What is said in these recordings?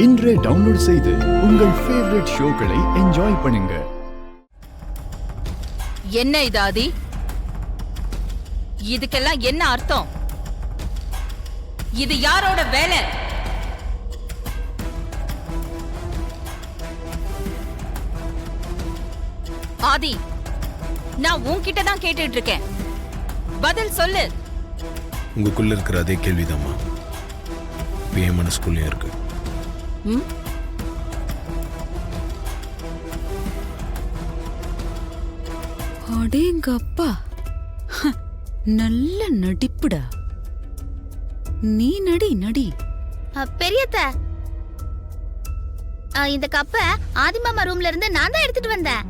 இன்றே டவுன்லோட் செய்து உங்கள் ஃபேவரட் ஷோக்களை என்ஜாய் பண்ணுங்க. என்ன இது ஆதி? இதுக்கெல்லாம் என்ன அர்த்தம்? இது யாரோட வேலை? ஆதி, நான் உன்கிட்ட தான் கேட்டுட்டு இருக்கேன். பதில் சொல்லு. உங்களுக்குள்ள இருக்கிற அதே கேள்விதாம்மா என் மனசுக்குள்ளேயே இருக்கு. அடேங்கப்பா, நல்ல நடிப்புடா. நீ நடி நடி. பெரியத்த, இந்த கப்ப ஆதிமாமா ரூம்ல இருந்து நான் தான் எடுத்துட்டு வந்தேன்.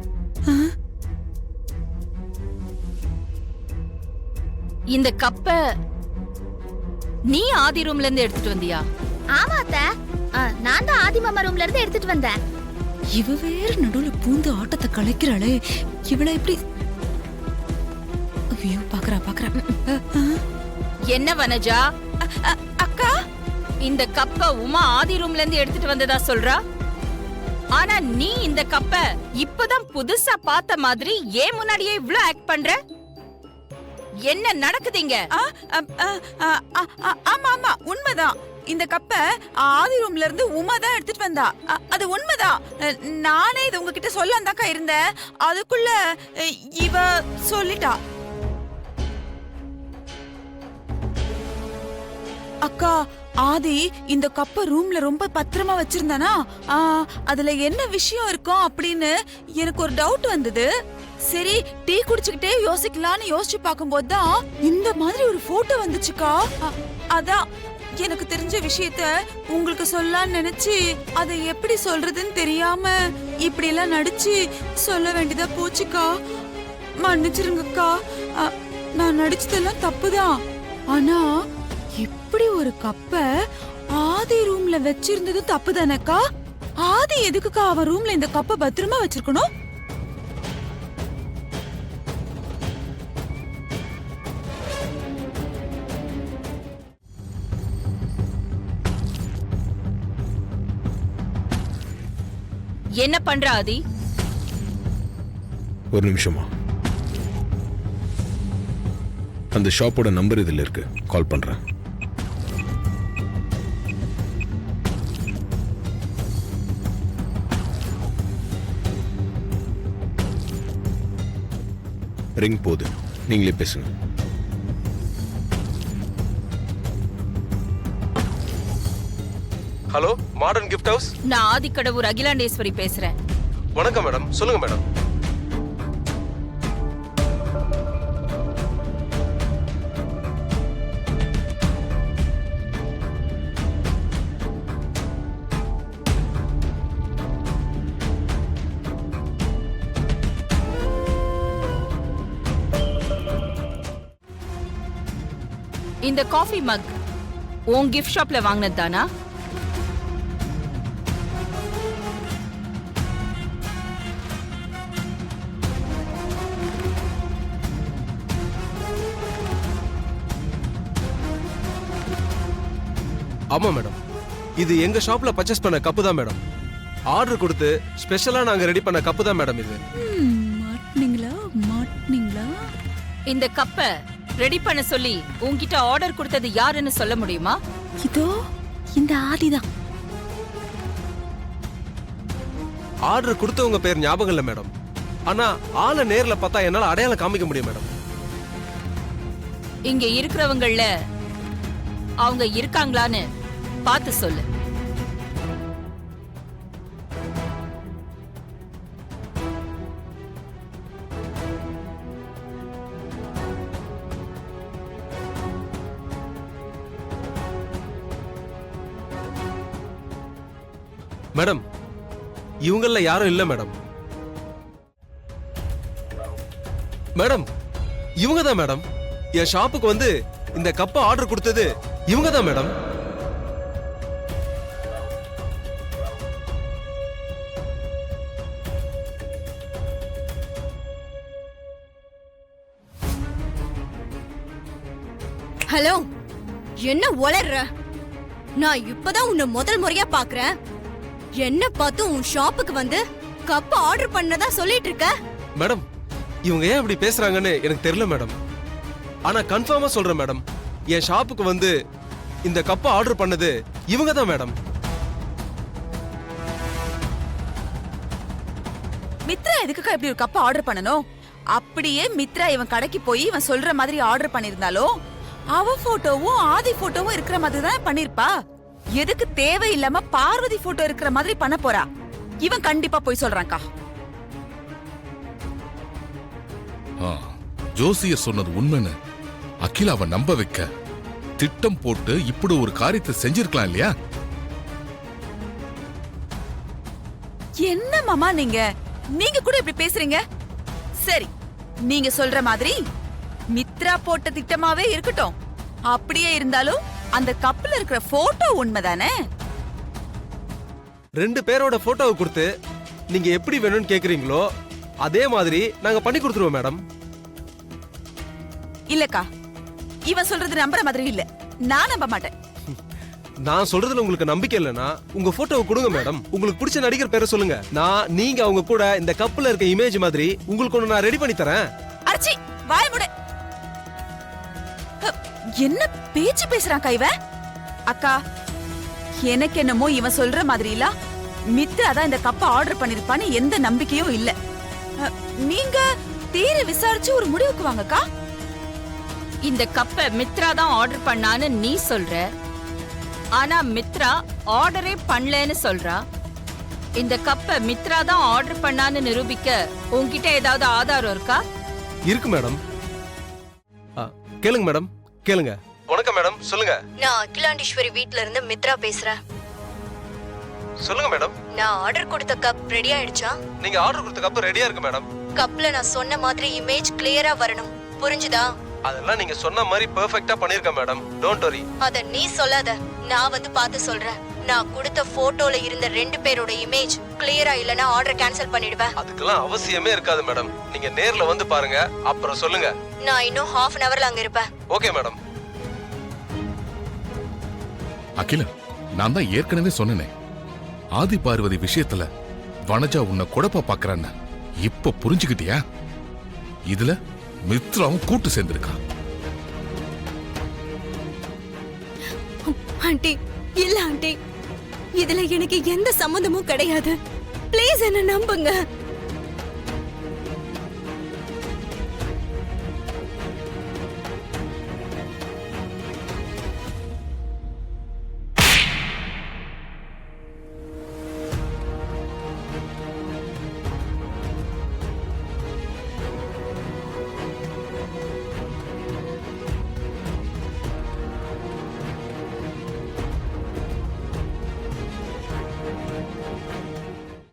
இந்த கப்ப நீ ஆதி ரூம்ல இருந்து எடுத்துட்டு வந்தியா? ஆமா அத்த, நான் தான் ஆதிமாமா ரூம்ல இருந்து எடுத்துட்டு வந்தேன். இவ வேற நடுவுல பூந்து ஆட்டத்தை கலைக்கிறாளே, இவள எப்படி? ஐயோ, பாக்குறா பாக்குறா. என்ன வனஜா? அக்கா, இந்த கப்ப உமா ஆதி ரூம்ல இருந்து எடுத்துட்டு வந்ததா சொல்றா. ஆனா நீ இந்த கப்ப இப்பதான் புதுசா பார்த்த மாதிரி ஏன் முன்னாடியே இவ்ளோ ஆக்ட் பண்ற? என்ன நடக்குதுங்க? ஆமா ஆமா, உண்மைதான். இந்த கப்ப ஆதி ரூம்ல இருந்து உமா தான் எடுத்துட்டு வந்தா. அது உண்மைதான். நானே இது உங்ககிட்ட சொல்லந்தாக்கா இருந்தேன். அதுக்குள்ள இவ சொல்லிட்டா. அக்கா, ஆதி இந்த கப்ப ரூம்ல ரொம்ப பத்திரமா வச்சிருந்தானா, அதுல என்ன விஷயம் இருக்கும் அப்படின்னு எனக்கு ஒரு டவுட் வந்தது. சரி, டீ குடிச்சுக்கிட்டே யோசிக்கலான்னு யோசிச்சு பார்க்கும்போது தான் இந்த மாதிரி ஒரு போட்டோ வந்துச்சுக்கா. அதான் எனக்கு தெரிஞ்ச விஷயத்த உங்களுக்கு சொல்லலாம்னு நினைச்சு அதை எப்படி சொல்றதுன்னு தெரியாம இப்படி எல்லாம் நடிச்சு சொல்ல வேண்டியதா போச்சுக்கா. மன்னிச்சிருங்கக்கா, நான் நடிச்சதெல்லாம் தப்புதான். ஆனா இப்படி ஒரு கப்ப ஆதி ரூம்ல வச்சிருந்தது தப்பு தானக்கா? ஆதி எதுக்குக்கா அவ ரூம்ல இந்த கப்ப பத்திரமா வச்சிருக்கணும்? என்ன பண்ற ஆதி? ஒரு நிமிஷமா, அந்த ஷாப்போட நம்பர் இதுல இருக்கு, கால் பண்றேன். ரிங் போகுது, நீங்களே பேசுங்க. Hello, modern gift house. நான் ஆதிக்கடவுர் அகிலாண்டேஸ்வரி பேசுறேன். வணக்கம் மேடம், சொல்லுங்க மேடம். இந்த காஃபி மக் உன் கிஃப்ட் ஷாப்ல வாங்கினது தானா? ஆமா மேடம், இது எங்க ஷாப்ல பர்ச்சேஸ் பண்ண கப்பு தான் மேடம். ஆர்டர் கொடுத்து ஸ்பெஷலா நாங்க ரெடி பண்ண கப்பு தான் மேடம் இது. மாட்னீங்களா மாட்னீங்களா? இந்த கப்ப ரெடி பண்ண சொல்லி உன்கிட்ட ஆர்டர் கொடுத்தது யாருன்னு சொல்ல முடியுமா? இதோ இந்த ஆதிதான். ஆர்டர் கொடுத்தவங்க பேர் ஞாபகம் இல்ல மேடம். ஆனா ஆளை நேர்ல பார்த்தா என்னால அடையாளம் காமிக்க முடியும் மேடம். இங்க இருக்கிறவங்கள அவங்க இருக்காங்களான்னு பார்த்து சொல்லு. மேடம், இவங்கள யாரும் இல்ல மேடம். மேடம், இவங்க தான் மேடம். என் ஷாப்புக்கு வந்து இந்த கப்பை ஆர்டர் கொடுத்தது இவங்க தான் மேடம். ஹலோ, என்ன உளர்ற? நான் இப்பதான் உன்னை முதல் முறையா பாக்குறேன். என்ன பார்த்து உன் ஷாப்புக்கு வந்து கப் ஆர்டர் பண்ணதா சொல்லிட்டு இருக்க? மேடம் இவங்க ஏன் இப்படி பேசுறாங்கன்னு எனக்கு தெரியல மேடம். ஆனா கன்ஃபார்மா சொல்றேன் மேடம், என் ஷாப்புக்கு வந்து இந்த கப்பை ஆர்டர் பண்ணது இவங்க தான் மேடம். மித்ரா எதுக்குக்கா இப்படி ஒரு கப் ஆர்டர் பண்ணணும்? அப்படியே மித்ரா இவன் கடைக்கு போய் இவன் சொல்ற மாதிரி ஆர்டர் பண்ணிருந்தாலும் அவ போட்டோவும் ஆதி போட்டோவும் இருக்கிற மாதிரி தான் பண்ணிருப்பா. எதுக்கு தேவையில்லாம பார்வதி போட்டோ இருக்கிற மாதிரி பண்ண போறா? இவன் கண்டிப்பா போய் சொல்றான்க்கா. ஜோசியர் சொன்னது உண்மைன்னு அகிலாவை நம்ப வைக்க திட்டம் போட்டு இப்படி ஒரு காரியத்தை செஞ்சிருக்கலாம் இல்லையா? என்ன மாமா நீங்க கூட இப்படி பேசுறீங்க? சரி, நீங்க சொல்ற மாதிரி மித்ரா போட்ட திட்டமாவே இருக்கட்டும். அப்படியே இருந்தாலும் அந்த கப்ல இருக்கிற போட்டோ உண்மைதானே? 2 பேரோட போட்டோவை கொடுத்து நீங்க எப்படி வேணும்னு கேக்குறீங்களோ அதே மாதிரி நாங்க பண்ணி கொடுத்துருவோம் மேடம். இல்லக்கா, இவன் சொல்றது நம்புற மாதிரி இல்ல. நான் நம்ப மாட்டேன். நான் சொல்றதுல உங்களுக்கு நம்பிக்கை இல்லைன்னா உங்க போட்டோவை கொடுங்க மேடம். உங்களுக்கு பிடிச்ச நடிகர் பேரை சொல்லுங்க. நீங்க அவங்க கூட இந்த கப்ல இருக்க இமேஜ் மாதிரி உங்களுக்கு ஒண்ணு நான் ரெடி பண்ணி தரேன். அர்ச்சி, வாய் மூடு. என்ன பேச்சு பேசுறான் இவன்? அக்கா, எனக்கு என்னமோ இவன் சொல்ற மாதிரி இல்ல மித்ரா தான் இந்த கப்பை ஆர்டர் பண்ணிருப்பான்னு எந்த நம்பிக்கையும் இல்ல. நீங்க தீர விசாரிச்சு ஒரு முடிவுக்கு வாங்கக்கா. இந்த கப்பை மித்ரா தான் ஆர்டர் பண்ணான்னு நீ சொல்ற. ஆனா மித்ரா ஆர்டரே பண்ணலன்னு சொல்றா. இந்த கப்பை மித்ரா தான் ஆர்டர் பண்ணான்னு நிரூபிக்க உன்கிட்ட ஏதாவது ஆதாரம் இருக்கா? இருக்கு மேடம். கேளுங்க மேடம், கேளுங்க. வணக்கம் மேடம், சொல்லுங்க. நான் அகிலாண்டீஸ்வரி வீட்ல இருந்து மித்ரா பேசுறேன். சொல்லுங்க மேடம். நான் ஆர்டர் கொடுத்த கப் ரெடி ஆயிடுச்சா? நீங்க ஆர்டர் கொடுத்த கப் ரெடியா இருக்கு மேடம். கப்ல நான் சொன்ன மாதிரி இமேஜ் கிளியரா வரணும். புரிஞ்சுதா? அதெல்லாம் நீங்க சொன்ன மாதிரி பெர்ஃபெக்ட்டா பண்ணிருக்கேன் மேடம். Don't worry. அத நீ சொல்லாத, நான் வந்து பார்த்து சொல்றேன். நான் கொடுத்த போட்டோல இருந்த 2 பேரோட இமேஜ் கிளியரா இல்லனா ஆர்டர் கேன்சல் பண்ணிடுவேன். அதுக்கெல்லாம் அவசியமே இருக்காது மேடம். நீங்க நேர்ல வந்து பாருங்க, அப்புறம் சொல்லுங்க. நான் இன்னும் ½ அன் ஹவர்ல அங்க இருப்பேன். Okay madam. அகிலா, நான் தான் ஏற்கனவே சொன்னேனே, ஆதி பார்வதி விஷயத்துல வனஜா உன்னை குழப்ப பாக்குறான்னு. இப்ப புரிஞ்சுக்கிட்டியா? இதுல மித்ராவும் கூட்டு சேர்ந்திருக்கா. ஆண்டி, இல்ல ஆண்டி, இதுல எனக்கு எந்த சம்மந்தமும் கிடையாது. ப்ளீஸ் என்ன நம்புங்க.